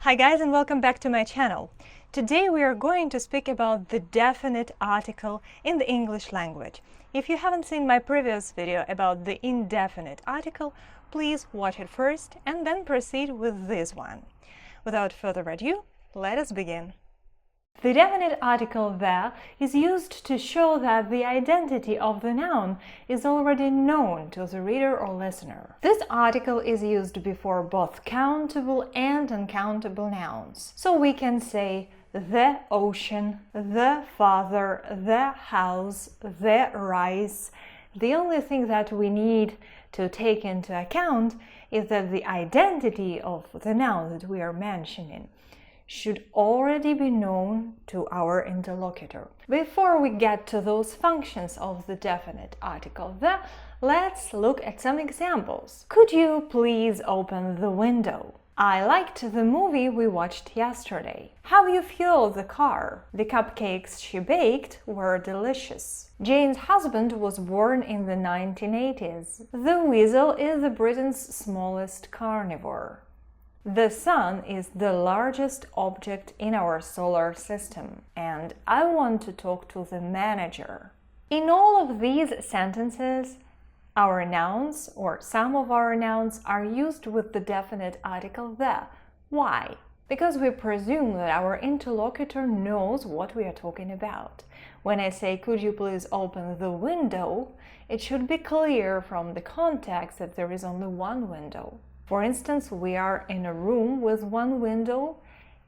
Hi guys, and welcome back to my channel. Today we are going to speak about the definite article in the English language. If you haven't seen my previous video about the indefinite article, please watch it first and then proceed with this one. Without further ado, let us begin. The definite article there is used to show that the identity of the noun is already known to the reader or listener. This article is used before both countable and uncountable nouns. So we can say the ocean, the father, the house, the rice. The only thing that we need to take into account is that the identity of the noun that we are mentioning should already be known to our interlocutor. Before we get to those functions of the definite article the, let's look at some examples. Could you please open the window? I liked the movie we watched yesterday. Have you fueled the car? The cupcakes she baked were delicious. Jane's husband was born in the 1980s. The weasel is Britain's smallest carnivore. The Sun is the largest object in our solar system, and I want to talk to the manager. In all of these sentences, our nouns, or some of our nouns, are used with the definite article the. Why? Because we presume that our interlocutor knows what we are talking about. When I say, could you please open the window, it should be clear from the context that there is only one window. For instance, we are in a room with one window,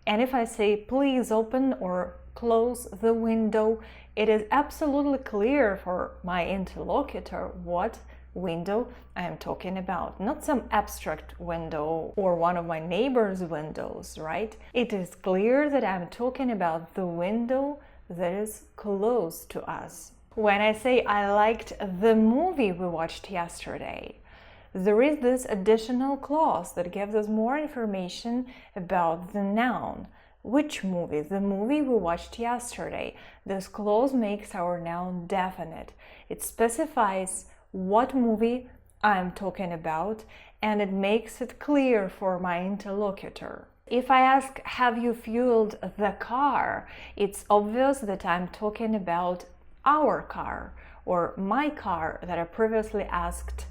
and if I say please open or close the window, it is absolutely clear for my interlocutor what window I am talking about, not some abstract window or one of my neighbor's windows, right? It is clear that I'm talking about the window that is close to us. When I say I liked the movie we watched yesterday, there is this additional clause that gives us more information about the noun. Which movie? The movie we watched yesterday. This clause makes our noun definite. It specifies what movie I'm talking about, and it makes it clear for my interlocutor. If I ask, have you fueled the car? It's obvious that I'm talking about our car or my car that I previously asked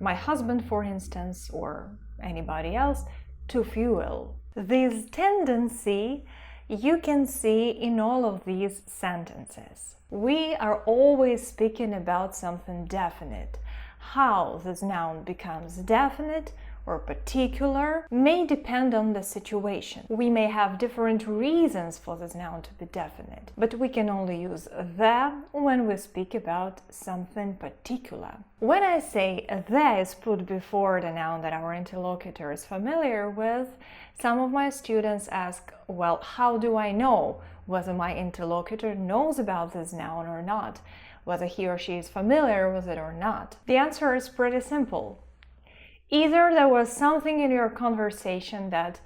my husband, for instance, or anybody else, to fuel. This tendency you can see in all of these sentences. We are always speaking about something definite. How this noun becomes definite or particular may depend on the situation. We may have different reasons for this noun to be definite, but we can only use the when we speak about something particular. When I say the is put before the noun that our interlocutor is familiar with, some of my students ask, well, how do I know whether my interlocutor knows about this noun or not, whether he or she is familiar with it or not? The answer is pretty simple. Either there was something in your conversation that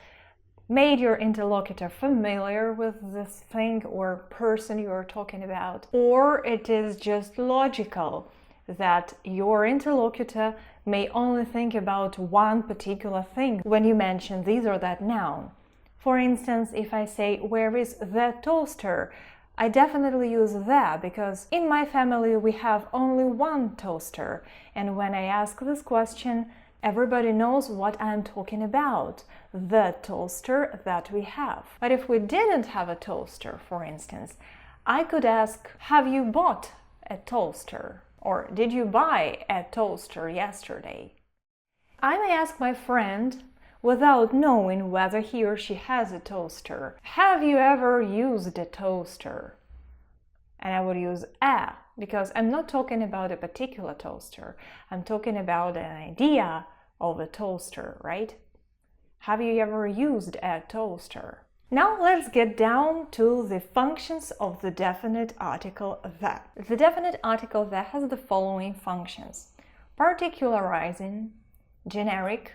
made your interlocutor familiar with this thing or person you are talking about, or it is just logical that your interlocutor may only think about one particular thing when you mention this or that noun. For instance, if I say, where is the toaster? I definitely use the because in my family we have only one toaster, and when I ask this question, everybody knows what I'm talking about, the toaster that we have. But if we didn't have a toaster, for instance, I could ask, have you bought a toaster? Or did you buy a toaster yesterday? I may ask my friend, without knowing whether he or she has a toaster, have you ever used a toaster? And I would use a, because I'm not talking about a particular toaster. I'm talking about an idea of a toaster, right? Have you ever used a toaster? Now let's get down to the functions of the definite article the. The definite article the has the following functions: particularizing, generic,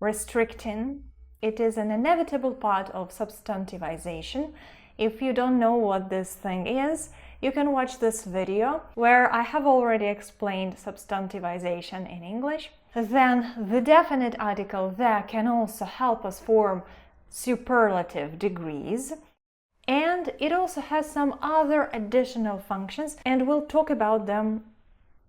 restricting. It is an inevitable part of substantivization. If you don't know what this thing is, you can watch this video where I have already explained substantivization in English. Then the definite article the can also help us form superlative degrees, and it also has some other additional functions, and we'll talk about them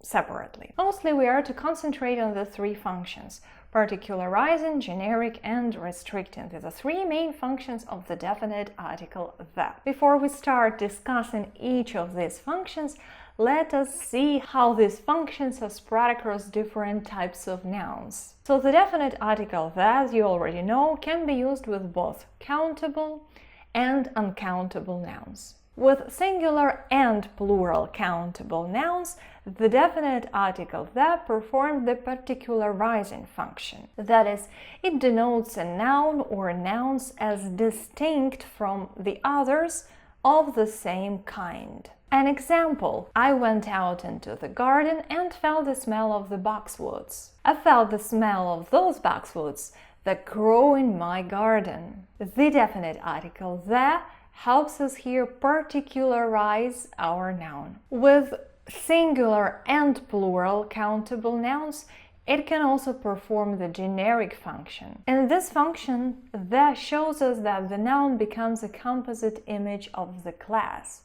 separately. Mostly we are to concentrate on the three functions: particularizing, generic, and restricting. These are three main functions of the definite article the. Before we start discussing each of these functions, let us see how these functions are spread across different types of nouns. So the definite article the, as you already know, can be used with both countable and uncountable nouns. With singular and plural countable nouns, the definite article the performs the particularizing function. That is, it denotes a noun or nouns as distinct from the others of the same kind. An example: I went out into the garden and felt the smell of the boxwoods. I felt the smell of those boxwoods that grow in my garden. The definite article the helps us here particularize our noun. With singular and plural countable nouns, it can also perform the generic function. In this function, the shows us that the noun becomes a composite image of the class.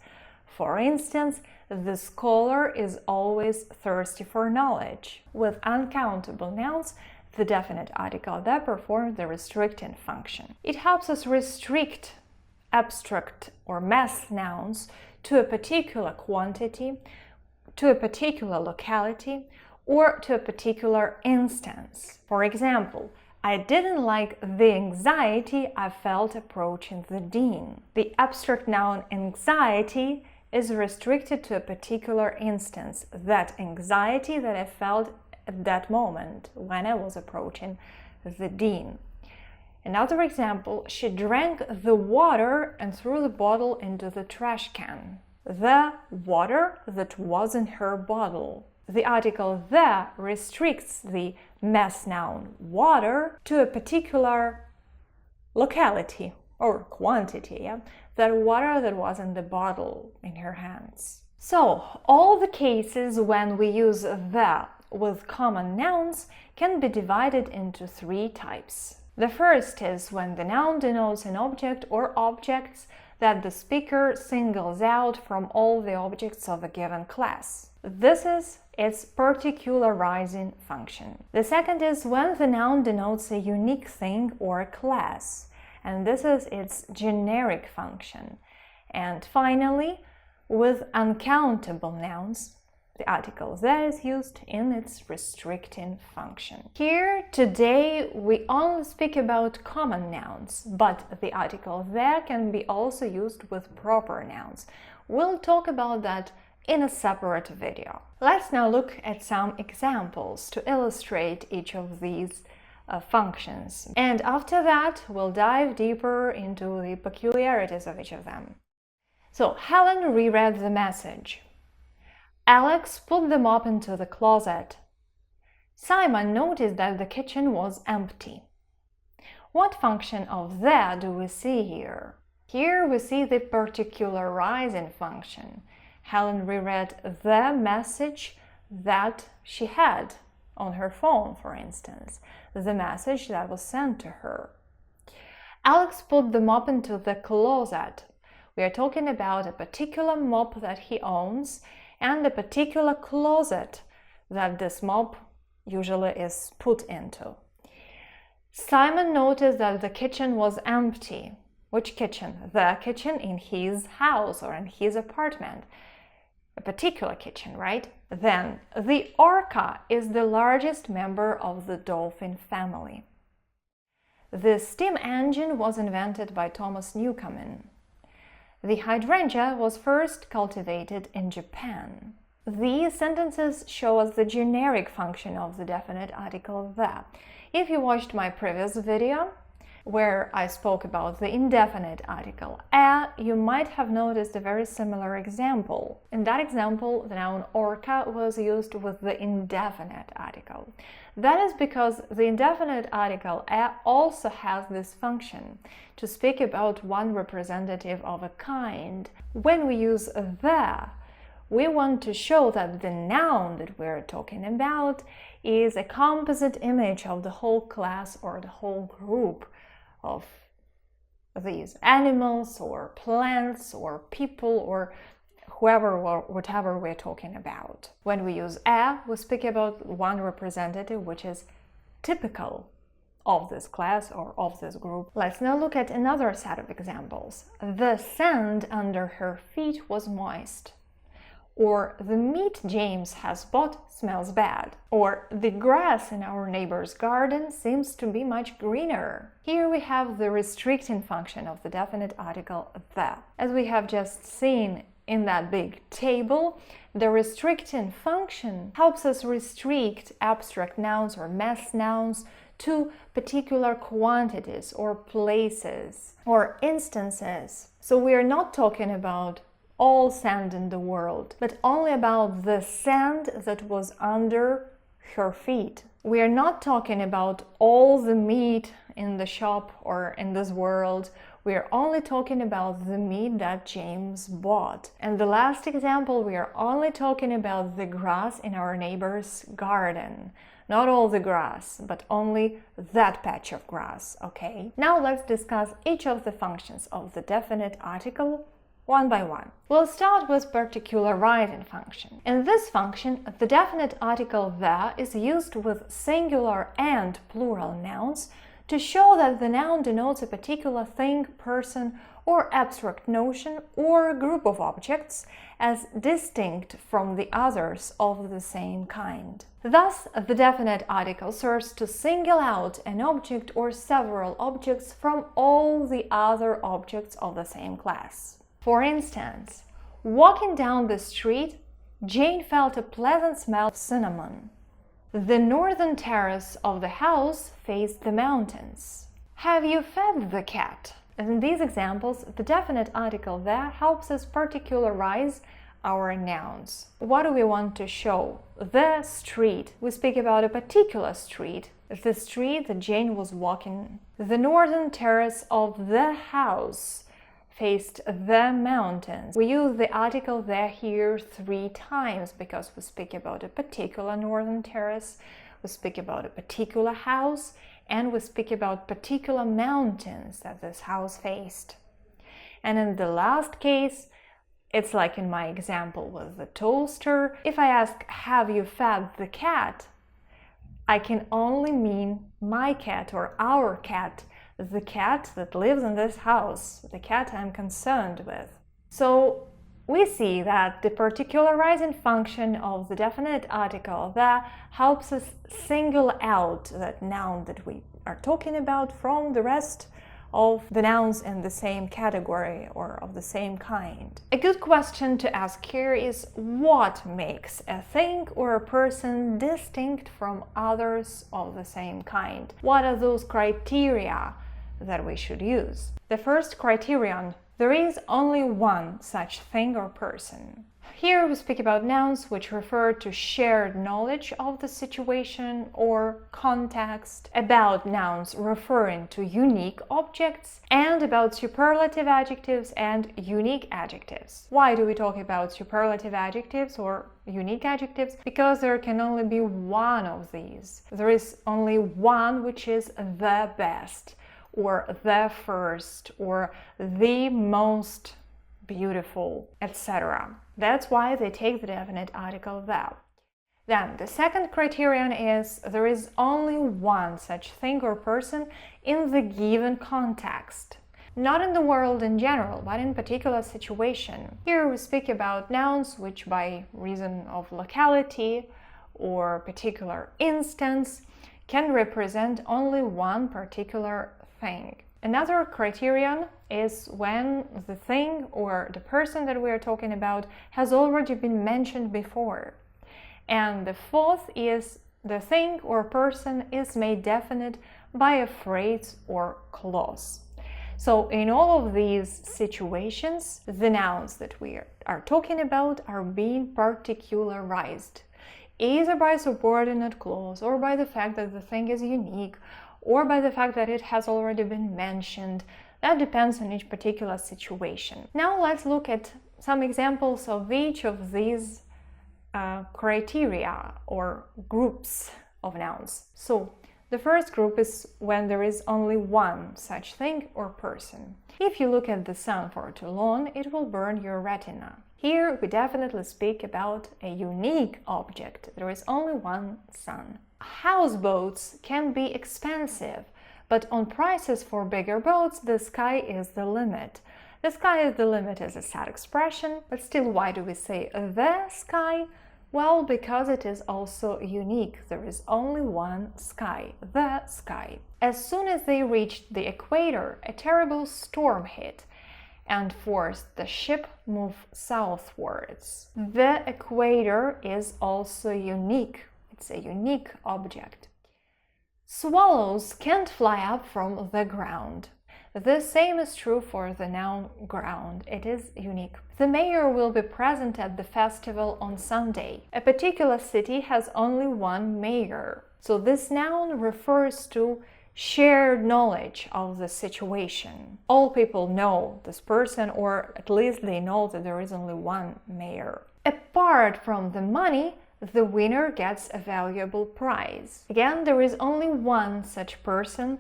For instance, the scholar is always thirsty for knowledge. With uncountable nouns, the definite article the performs the restricting function. It helps us restrict abstract or mass nouns to a particular quantity, to a particular locality, or to a particular instance. For example, I didn't like the anxiety I felt approaching the dean. The abstract noun anxiety is restricted to a particular instance, that anxiety that I felt at that moment when I was approaching the dean. Another example: she drank the water and threw the bottle into the trash can. The water that was in her bottle. The article the restricts the mass noun water to a particular locality or quantity, that water that was in the bottle in her hands. So, all the cases when we use the with common nouns can be divided into three types. The first is when the noun denotes an object or objects that the speaker singles out from all the objects of a given class. This is its particularizing function. The second is when the noun denotes a unique thing or a class, and this is its generic function. And finally, with uncountable nouns, the article the is used in its restricting function. Here, today, we only speak about common nouns, but the article the can be also used with proper nouns. We'll talk about that in a separate video. Let's now look at some examples to illustrate each of these functions. And after that, we'll dive deeper into the peculiarities of each of them. So, Helen reread the message. Alex put the mop into the closet. Simon noticed that the kitchen was empty. What function of the do we see here? Here we see the particularizing function. Helen reread the message that she had on her phone, for instance, the message that was sent to her. Alex put the mop into the closet. We are talking about a particular mop that he owns and a particular closet that this mop usually is put into. Simon noticed that the kitchen was empty. Which kitchen? The kitchen in his house or in his apartment. A particular kitchen, right? Then, the orca is the largest member of the dolphin family. The steam engine was invented by Thomas Newcomen. The hydrangea was first cultivated in Japan. These sentences show us the generic function of the definite article the. If you watched my previous video, where I spoke about the indefinite article a, you might have noticed a very similar example. In that example, the noun orca was used with the indefinite article. That is because the indefinite article a also has this function, to speak about one representative of a kind. When we use the, we want to show that the noun that we're talking about is a composite image of the whole class or the whole group of these animals or plants or people or whoever or whatever we're talking about. When we use a, we speak about one representative which is typical of this class or of this group. Let's now look at another set of examples. The sand under her feet was moist. Or the meat James has bought smells bad. Or the grass in our neighbor's garden seems to be much greener. Here we have the restricting function of the definite article the. As we have just seen in that big table, the restricting function helps us restrict abstract nouns or mass nouns to particular quantities or places or instances. So we are not talking about all sand in the world, but only about the sand that was under her feet. We are not talking about all the meat in the shop or in this world. We are only talking about the meat that James bought. And the last example, we are only talking about the grass in our neighbor's garden. Not all the grass, but only that patch of grass, okay? Now let's discuss each of the functions of the definite article one by one. We'll start with particularizing function. In this function, the definite article the is used with singular and plural nouns to show that the noun denotes a particular thing, person, or abstract notion or group of objects as distinct from the others of the same kind. Thus, the definite article serves to single out an object or several objects from all the other objects of the same class. For instance, walking down the street, Jane felt a pleasant smell of cinnamon. The northern terrace of the house faced the mountains. Have you fed the cat? In these examples, the definite article the helps us particularize our nouns. What do we want to show? The street. We speak about a particular street, the street that Jane was walking. The northern terrace of the house faced the mountains. We use the article the here 3 times because we speak about a particular northern terrace, we speak about a particular house, and we speak about particular mountains that this house faced. And in the last case, it's like in my example with the toaster. If I ask, have you fed the cat? I can only mean my cat or our cat, the cat that lives in this house, the cat I'm concerned with. So we see that the particularizing function of the definite article the helps us single out that noun that we are talking about from the rest of the nouns in the same category or of the same kind. A good question to ask here is what makes a thing or a person distinct from others of the same kind? What are those criteria that we should use? The first criterion: there is only one such thing or person. Here we speak about nouns which refer to shared knowledge of the situation or context, about nouns referring to unique objects, and about superlative adjectives and unique adjectives. Why do we talk about superlative adjectives or unique adjectives? Because there can only be one of these. There is only one which is the best, or the first, or the most beautiful, etc. That's why they take the definite article the. Then the second criterion is there is only one such thing or person in the given context. Not in the world in general, but in particular situation. Here we speak about nouns which by reason of locality or particular instance can represent only one particular thing. Another criterion is when the thing or the person that we are talking about has already been mentioned before. And the fourth is the thing or person is made definite by a phrase or clause. So in all of these situations, the nouns that we are talking about are being particularized, either by subordinate clause or by the fact that the thing is unique or by the fact that it has already been mentioned. That depends on each particular situation. Now let's look at some examples of each of these criteria or groups of nouns. So The first group is when there is only one such thing or person. If you look at the sun for too long, it will burn your retina. Here we definitely speak about a unique object. There is only one sun. Houseboats can be expensive, but on prices for bigger boats, the sky is the limit. The sky is the limit is a sad expression, but still, why do we say the sky? Well, because it is also unique. There is only one sky, the sky. As soon as they reached the equator, a terrible storm hit and forced the ship move southwards. The equator is also unique. It's a unique object. Swallows can't fly up from the ground. The same is true for the noun ground. It is unique. The mayor will be present at the festival on Sunday. A particular city has only one mayor. So this noun refers to shared knowledge of the situation. All people know this person, or at least they know that there is only one mayor. Apart from the money, the winner gets a valuable prize. Again, there is only one such person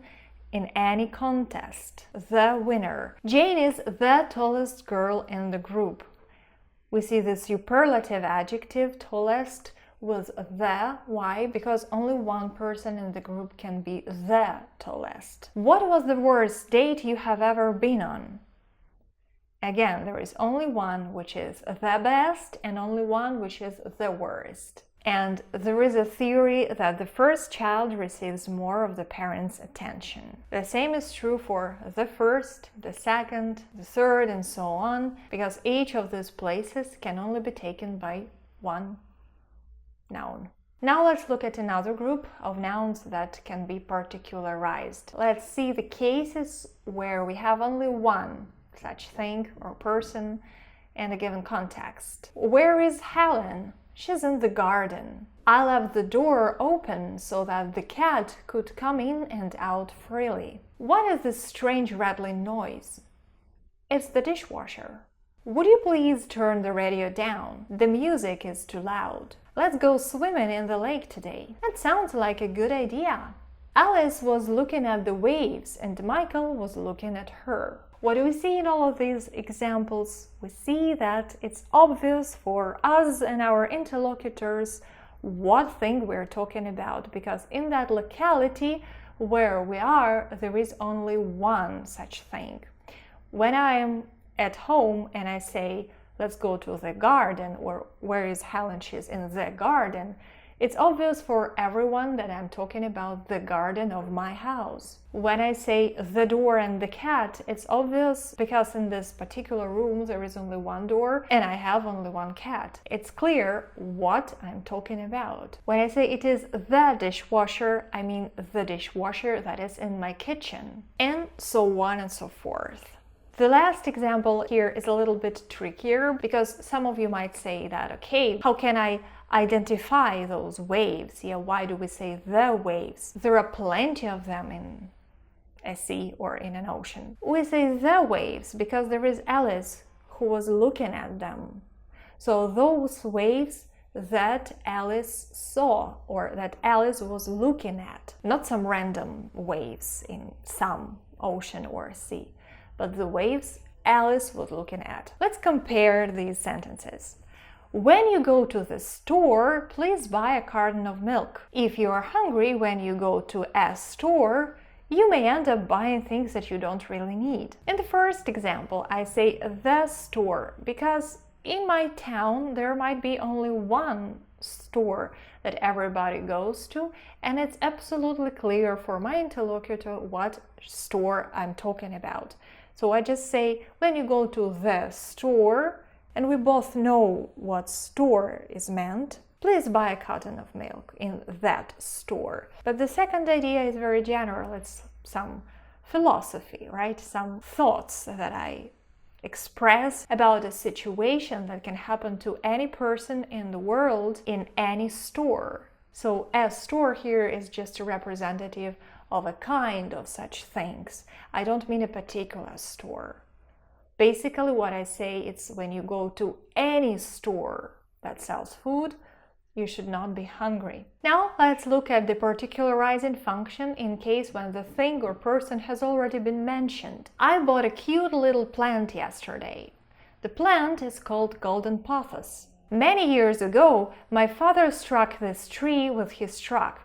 in any contest, the winner. Jane is the tallest girl in the group. We see the superlative adjective tallest with the. Why? Because only one person in the group can be the tallest. What was the worst date you have ever been on? Again, there is only one which is the best and only one which is the worst. And there is a theory that the first child receives more of the parents' attention. The same is true for the first, the second, the third, and so on, because each of these places can only be taken by one noun. Now let's look at another group of nouns that can be particularized. Let's see the cases where we have only one such thing or person in a given context. Where is Helen? She's in the garden. I left the door open so that the cat could come in and out freely. What is this strange rattling noise? It's the dishwasher. Would you please turn the radio down? The music is too loud. Let's go swimming in the lake today. That sounds like a good idea. Alice was looking at the waves and Michael was looking at her. What do we see in all of these examples? We see that it's obvious for us and our interlocutors what thing we're talking about, because in that locality where we are, there is only one such thing. When I am at home and I say, let's go to the garden, or where is Helen? She's in the garden. It's obvious for everyone that I'm talking about the garden of my house. When I say the door and the cat, it's obvious because in this particular room there is only one door and I have only one cat. It's clear what I'm talking about. When I say it is the dishwasher, I mean the dishwasher that is in my kitchen, and so on and so forth. The last example here is a little bit trickier because some of you might say that, okay, how can I identify those waves? Yeah, why do we say the waves? There are plenty of them in a sea or in an ocean. We say the waves because there is Alice who was looking at them. So those waves that Alice saw or that Alice was looking at, not some random waves in some ocean or sea, but the waves Alice was looking at. Let's compare these sentences. When you go to the store, please buy a carton of milk. If you are hungry when you go to a store, you may end up buying things that you don't really need. In the first example, I say the store because in my town there might be only one store that everybody goes to, and it's absolutely clear for my interlocutor what store I'm talking about. So I just say, when you go to the store, and we both know what store is meant, please buy a carton of milk in that store. But the second idea is very general. It's some philosophy, right? Some thoughts that I express about a situation that can happen to any person in the world in any store. So a store here is just a representative of a kind of such things. I don't mean a particular store. Basically what I say, it's when you go to any store that sells food, You should not be hungry. Now let's look at the particularizing function in case when the thing or person has already been mentioned. I bought a cute little plant yesterday. The plant is called golden pothos. Many years ago, my father struck this tree with his truck.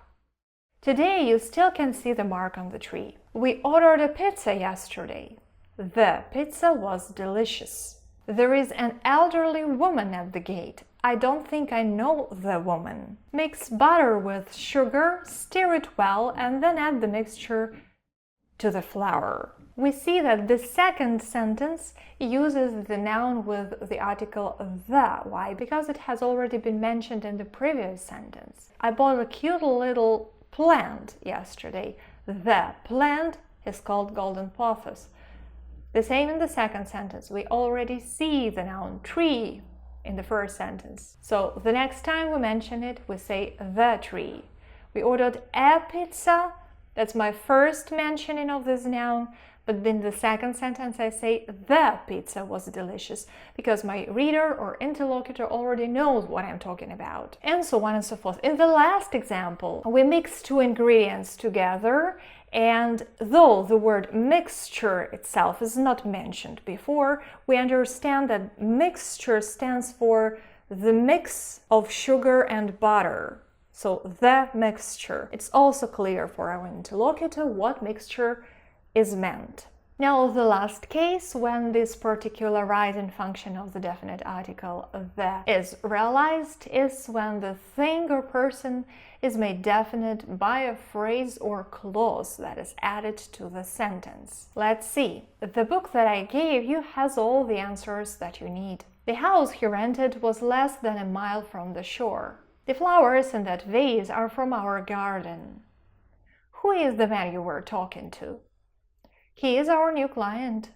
Today you still can see the mark on the tree. We ordered a pizza yesterday. The pizza was delicious. There is an elderly woman at the gate. I don't think I know the woman. Mix butter with sugar, stir it well, and then add the mixture to the flour. We see that the second sentence uses the noun with the article the. Why? Because it has already been mentioned in the previous sentence. I bought a cute little plant yesterday. The plant is called golden pothos. The same in the second sentence. We already see the noun tree in the first sentence. So the next time we mention it, we say the tree. We ordered a pizza. That's my first mentioning of this noun. But in the second sentence, I say the pizza was delicious because my reader or interlocutor already knows what I'm talking about. And so on and so forth. In the last example, we mix two ingredients together, and though the word mixture itself is not mentioned before, we understand that mixture stands for the mix of sugar and butter. So the mixture. It's also clear for our interlocutor what mixture is meant. Now, the last case when this particularizing function of the definite article the is realized is when the thing or person is made definite by a phrase or clause that is added to the sentence. Let's see. The book that I gave you has all the answers that you need. The house he rented was less than a mile from the shore. The flowers in that vase are from our garden. Who is the man you were talking to? He is our new client.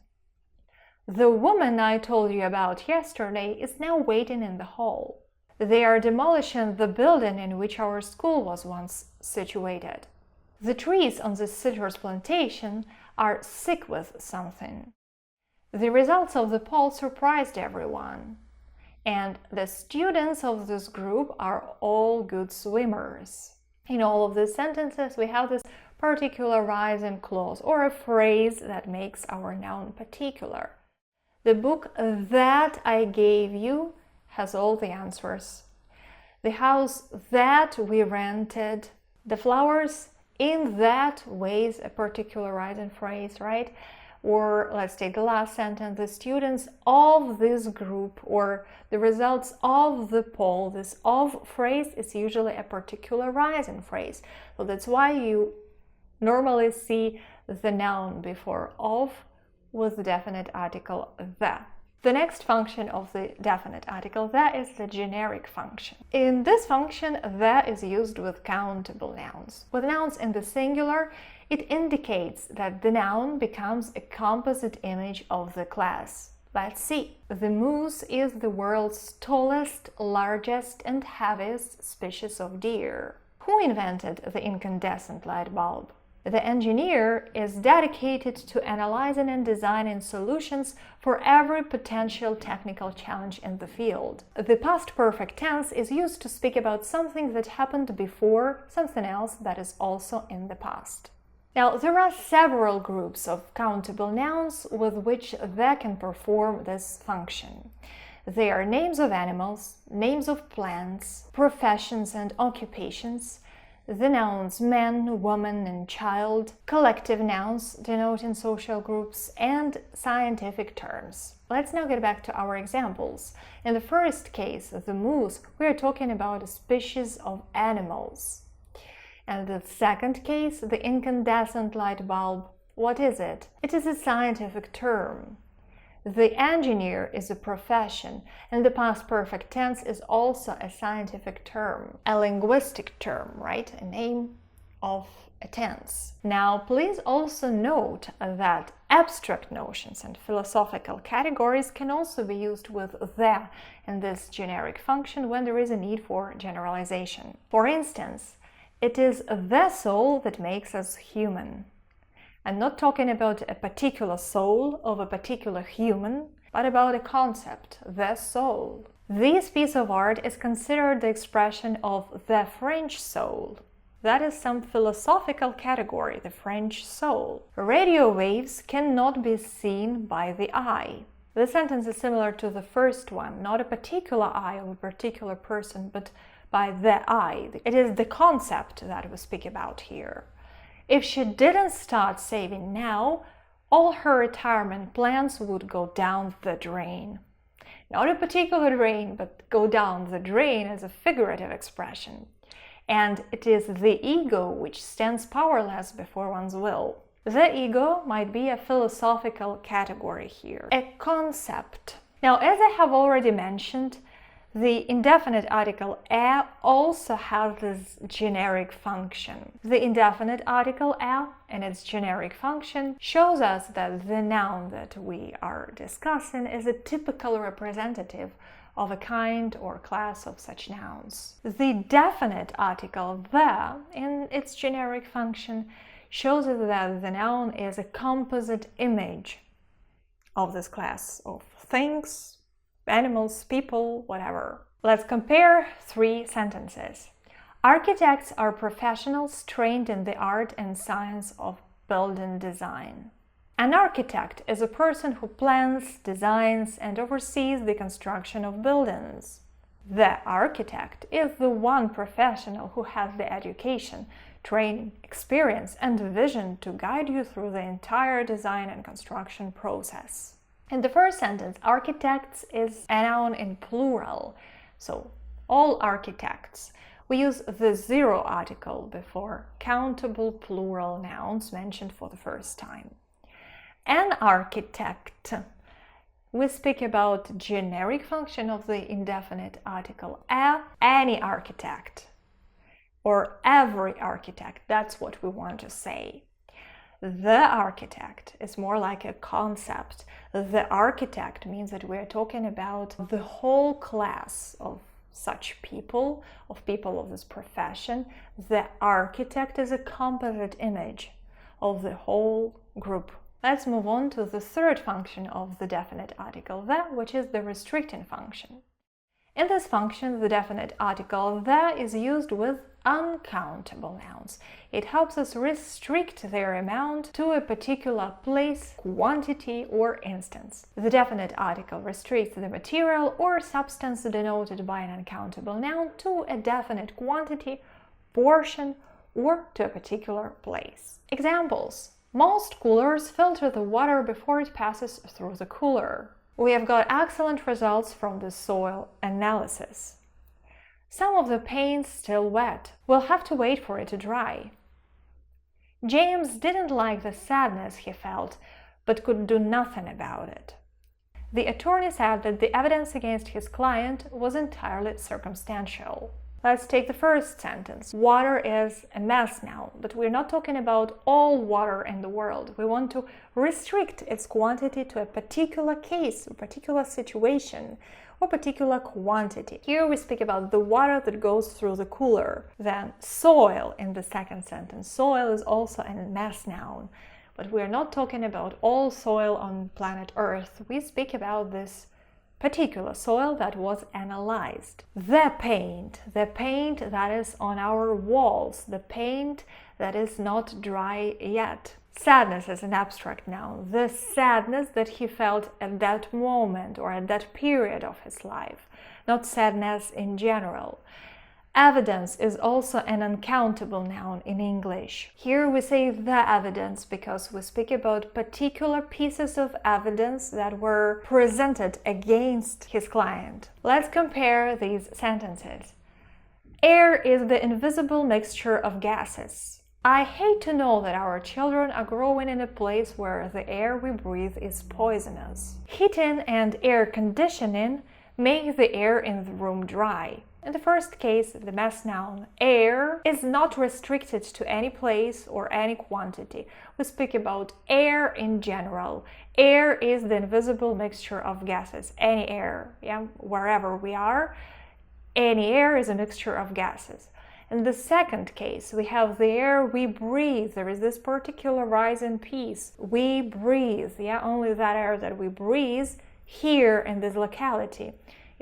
The woman I told you about yesterday is now waiting in the hall. They are demolishing the building in which our school was once situated. The trees on the citrus plantation are sick with something. The results of the poll surprised everyone. And the students of this group are all good swimmers. In all of these sentences, we have this particularizing clause or a phrase that makes our noun particular. The book that I gave you has all the answers. The house that we rented, the flowers in that vase, a particularizing phrase, right? Or let's take the last sentence, the students of this group or the results of the poll. This of phrase is usually a particularizing phrase. So that's why you normally see the noun before of with the definite article the. The next function of the definite article the is the generic function. In this function, the is used with countable nouns. With nouns in the singular, it indicates that the noun becomes a composite image of the class. Let's see. The moose is the world's tallest, largest, and heaviest species of deer. Who invented the incandescent light bulb? The engineer is dedicated to analyzing and designing solutions for every potential technical challenge in the field. The past perfect tense is used to speak about something that happened before, something else that is also in the past. Now, there are several groups of countable nouns with which they can perform this function. They are names of animals, names of plants, professions and occupations, the nouns man, woman, and child, collective nouns denoting social groups, and scientific terms. Let's now get back to our examples. In the first case, the moose, we are talking about a species of animals. And the second case, the incandescent light bulb, what is it? It is a scientific term. The engineer is a profession, and the past perfect tense is also a scientific term, a linguistic term, right? A name of a tense. Now, please also note that abstract notions and philosophical categories can also be used with the in this generic function when there is a need for generalization. For instance, it is the soul that makes us human. I'm not talking about a particular soul of a particular human, but about a concept, the soul. This piece of art is considered the expression of the French soul. That is some philosophical category, the French soul. Radio waves cannot be seen by the eye. The sentence is similar to the first one, not a particular eye of a particular person, but by the eye. It is the concept that we speak about here. If she didn't start saving now, all her retirement plans would go down the drain. Not a particular drain, but go down the drain is a figurative expression. And it is the ego which stands powerless before one's will. The ego might be a philosophical category here, a concept. Now, as I have already mentioned, the indefinite article a also has this generic function. The indefinite article a and its generic function shows us that the noun that we are discussing is a typical representative of a kind or class of such nouns. The definite article the in its generic function shows us that the noun is a composite image of this class of things, animals, people, whatever. Let's compare 3 sentences. Architects are professionals trained in the art and science of building design. An architect is a person who plans, designs, and oversees the construction of buildings. The architect is the one professional who has the education, training, experience, and vision to guide you through the entire design and construction process. In the first sentence, architects is a noun in plural, so all architects. We use the zero article before countable plural nouns mentioned for the first time. An architect. We speak about generic function of the indefinite article a, any architect, or every architect. That's what we want to say. The architect is more like a concept. The architect means that we're talking about the whole class of such people, of this profession. The architect is a composite image of the whole group. Let's move on to the third function of the definite article the, which is the restricting function. In this function, the definite article the is used with uncountable nouns. It helps us restrict their amount to a particular place, quantity, or instance. The definite article restricts the material or substance denoted by an uncountable noun to a definite quantity, portion, or to a particular place. Examples. Most coolers filter the water before it passes through the cooler. We have got excellent results from the soil analysis. Some of the paint's still wet. We'll have to wait for it to dry. James didn't like the sadness he felt, but could do nothing about it. The attorney said that the evidence against his client was entirely circumstantial. Let's take the first sentence. Water is a mass noun, but we're not talking about all water in the world. We want to restrict its quantity to a particular case, a particular situation, or particular quantity. Here we speak about the water that goes through the cooler. Then soil in the second sentence. Soil is also a mass noun, but we're not talking about all soil on planet Earth. We speak about this particular soil that was analyzed. The paint that is on our walls, the paint that is not dry yet. Sadness is an abstract noun. The sadness that he felt at that moment or at that period of his life, not sadness in general. Evidence is also an uncountable noun in English. Here we say the evidence because we speak about particular pieces of evidence that were presented against his client. Let's compare these sentences. Air is the invisible mixture of gases. I hate to know that our children are growing in a place where the air we breathe is poisonous. Heating and air conditioning make the air in the room dry. In the first case, the mass noun air is not restricted to any place or any quantity. We speak about air in general. Air is the invisible mixture of gases. Any air, wherever we are, any air is a mixture of gases. In the second case, we have the air we breathe. There is this particularizing piece. We breathe, only that air that we breathe here in this locality.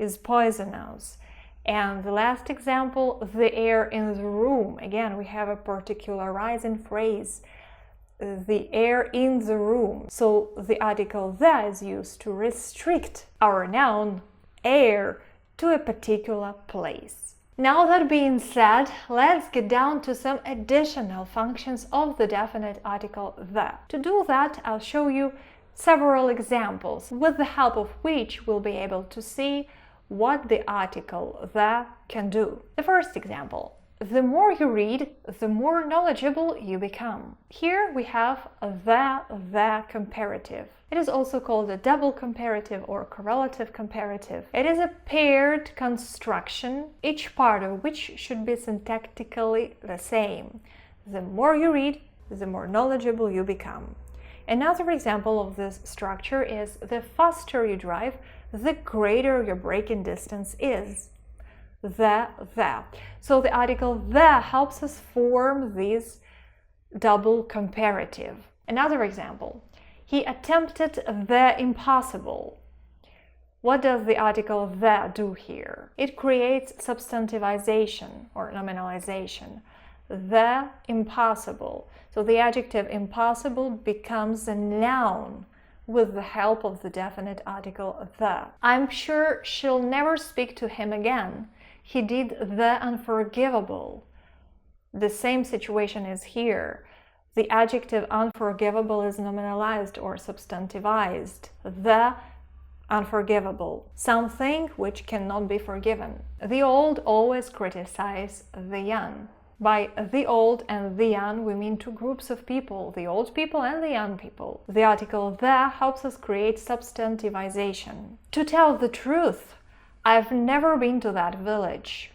is poisonous. And the last example, the air in the room. Again, we have a particularizing phrase, the air in the room. So the article the is used to restrict our noun air to a particular place. Now that being said, let's get down to some additional functions of the definite article the. To do that, I'll show you several examples with the help of which we'll be able to see what the article the can do. The first example: the more you read, the more knowledgeable you become. Here we have the comparative. It is also called a double comparative or correlative comparative. It is a paired construction, each part of which should be syntactically the same. The more you read, the more knowledgeable you become. Another example of this structure is: the faster you drive, the greater your braking distance is. The. So the article the helps us form this double comparative. Another example: he attempted the impossible. What does the article the do here? It creates substantivization or nominalization. The impossible. So the adjective impossible becomes a noun with the help of the definite article the. I'm sure she'll never speak to him again. He did the unforgivable. The same situation is here. The adjective unforgivable is nominalized or substantivized. The unforgivable, something which cannot be forgiven. The old always criticize the young. By the old and the young, we mean two groups of people, the old people and the young people. The article the helps us create substantivization. To tell the truth, I've never been to that village.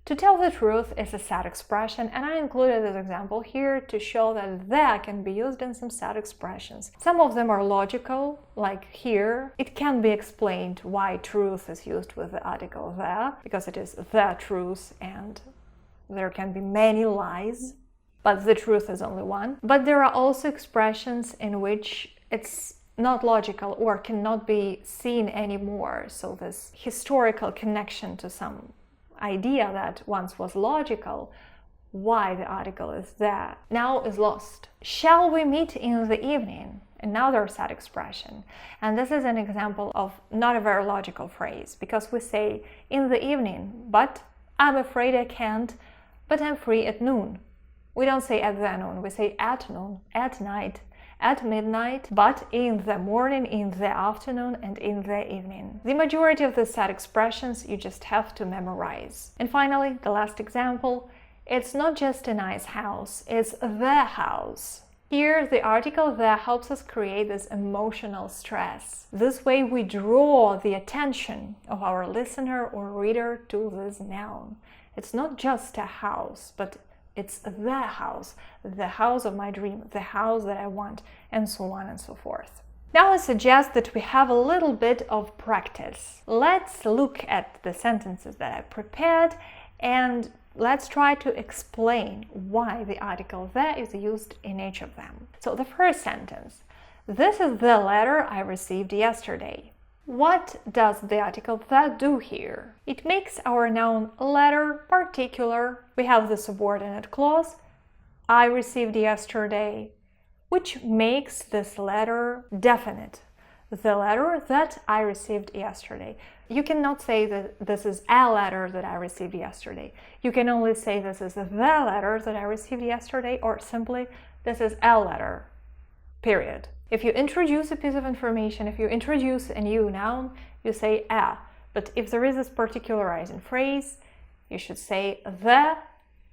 To tell the truth is a sad expression, and I included this example here to show that the can be used in some sad expressions. Some of them are logical, like here. It can be explained why truth is used with the article the, because it is the truth and there can be many lies, but the truth is only one. But there are also expressions in which it's not logical or cannot be seen anymore. So this historical connection to some idea that once was logical, why the article is there, now is lost. Shall we meet in the evening? Another sad expression. And this is an example of not a very logical phrase, because we say in the evening, but I'm afraid I can't, but I'm free at noon. We don't say at the noon, we say at noon, at night, at midnight, but in the morning, in the afternoon, and in the evening. The majority of the sad expressions you just have to memorize. And finally, the last example, it's not just a nice house, it's the house. Here, the article the helps us create this emotional stress. This way we draw the attention of our listener or reader to this noun. It's not just a house, but it's the house of my dream, the house that I want, and so on and so forth. Now I suggest that we have a little bit of practice. Let's look at the sentences that I prepared and let's try to explain why the article the is used in each of them. So the first sentence: this is the letter I received yesterday. What does the article the do here? It makes our noun letter particular. We have the subordinate clause, I received yesterday, which makes this letter definite. The letter that I received yesterday. You cannot say that this is a letter that I received yesterday. You can only say this is the letter that I received yesterday, or simply this is a letter, period. If you introduce a piece of information, if you introduce a new noun, you say a. But if there is this particularizing phrase, you should say the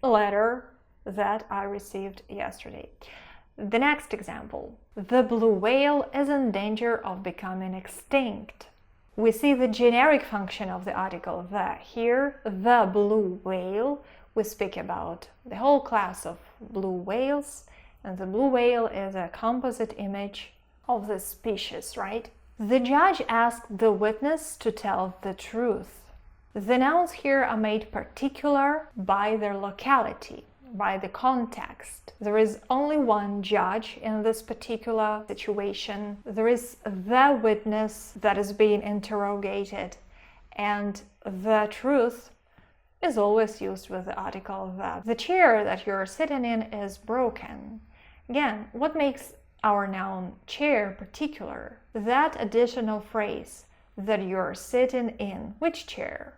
letter that I received yesterday. The next example: the blue whale is in danger of becoming extinct. We see the generic function of the article the here, the blue whale. We speak about the whole class of blue whales, and the blue whale is a composite image of the species, right? The judge asked the witness to tell the truth. The nouns here are made particular by their locality, by the context. There is only one judge in this particular situation. There is the witness that is being interrogated, and the truth is always used with the article the. The chair that you're sitting in is broken. Again, what makes our noun chair particular? That additional phrase, that you're sitting in. Which chair?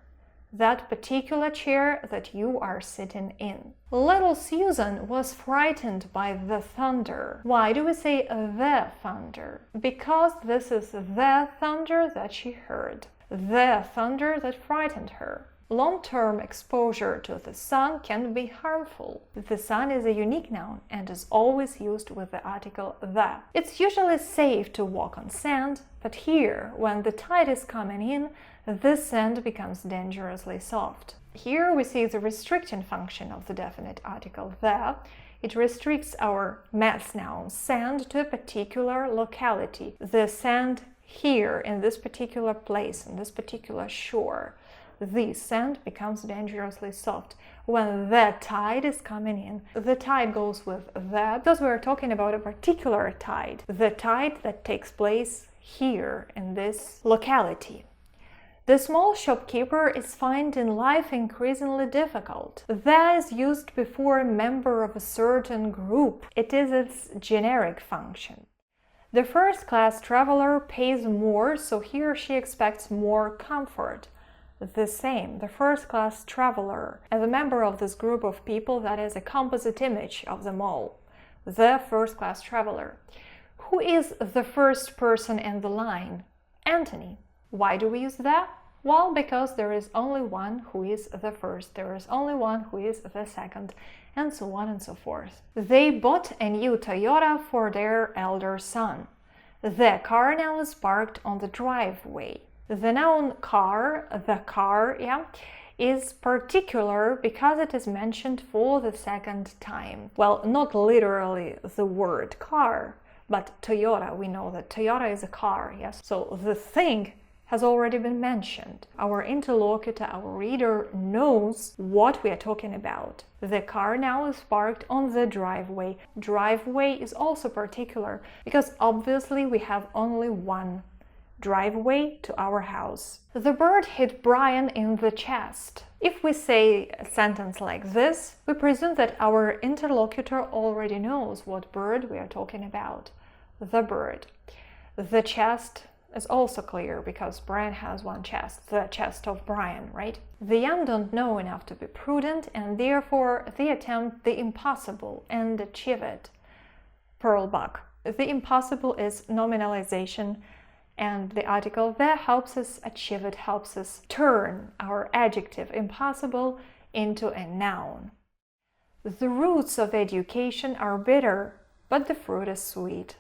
That particular chair that you are sitting in. Little Susan was frightened by the thunder. Why do we say the thunder? Because this is the thunder that she heard. The thunder that frightened her. Long-term exposure to the sun can be harmful. The sun is a unique noun and is always used with the article the. It's usually safe to walk on sand, but here, when the tide is coming in, the sand becomes dangerously soft. Here we see the restricting function of the definite article the. It restricts our mass noun sand to a particular locality. The sand here, in this particular place, in this particular shore. The sand becomes dangerously soft. When the tide is coming in, the tide goes with the, because we're talking about a particular tide. The tide that takes place here in this locality. The small shopkeeper is finding life increasingly difficult. The is used before a member of a certain group. It is its generic function. The first-class traveler pays more, so he or she expects more comfort. The same, the first-class traveler, as a member of this group of people that is a composite image of them all. The first-class traveler. Who is the first person in the line? Anthony. Why do we use that? Well, because there is only one who is the first, there is only one who is the second, and so on and so forth. They bought a new Toyota for their elder son. The car now is parked on the driveway. The noun car, the car, is particular because it is mentioned for the second time. Well, not literally the word car, but Toyota. We know that Toyota is a car, yes? So the thing has already been mentioned. Our interlocutor, our reader, knows what we are talking about. The car now is parked on the driveway. Driveway is also particular because obviously we have only one driveway to our house. The bird hit Brian in the chest. If we say a sentence like this, we presume that our interlocutor already knows what bird we are talking about. The bird. The chest is also clear because Brian has one chest, the chest of Brian, right? The young don't know enough to be prudent and therefore they attempt the impossible and achieve it. Pearl Buck. The impossible is nominalization, and the article the helps us achieve it, helps us turn our adjective impossible into a noun. The roots of education are bitter, but the fruit is sweet.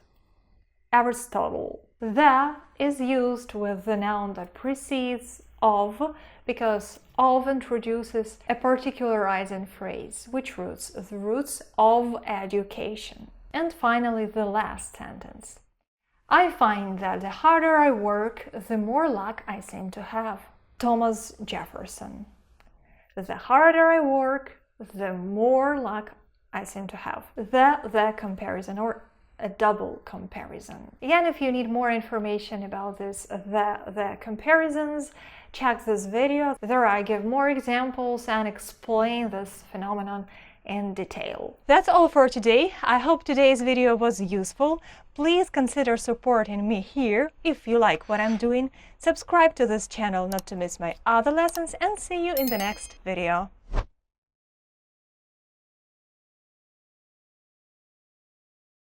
Aristotle. The is used with the noun that precedes of because of introduces a particularizing phrase, which roots? The roots of education. And finally, the last sentence. I find that the harder I work, the more luck I seem to have. Thomas Jefferson. The harder I work, the more luck I seem to have. The comparison, or a double comparison. Again, if you need more information about this, the comparisons, check this video. There I give more examples and explain this phenomenon in detail. That's all for today. I hope today's video was useful. Please consider supporting me here. If you like what I'm doing, subscribe to this channel not to miss my other lessons, and see you in the next video.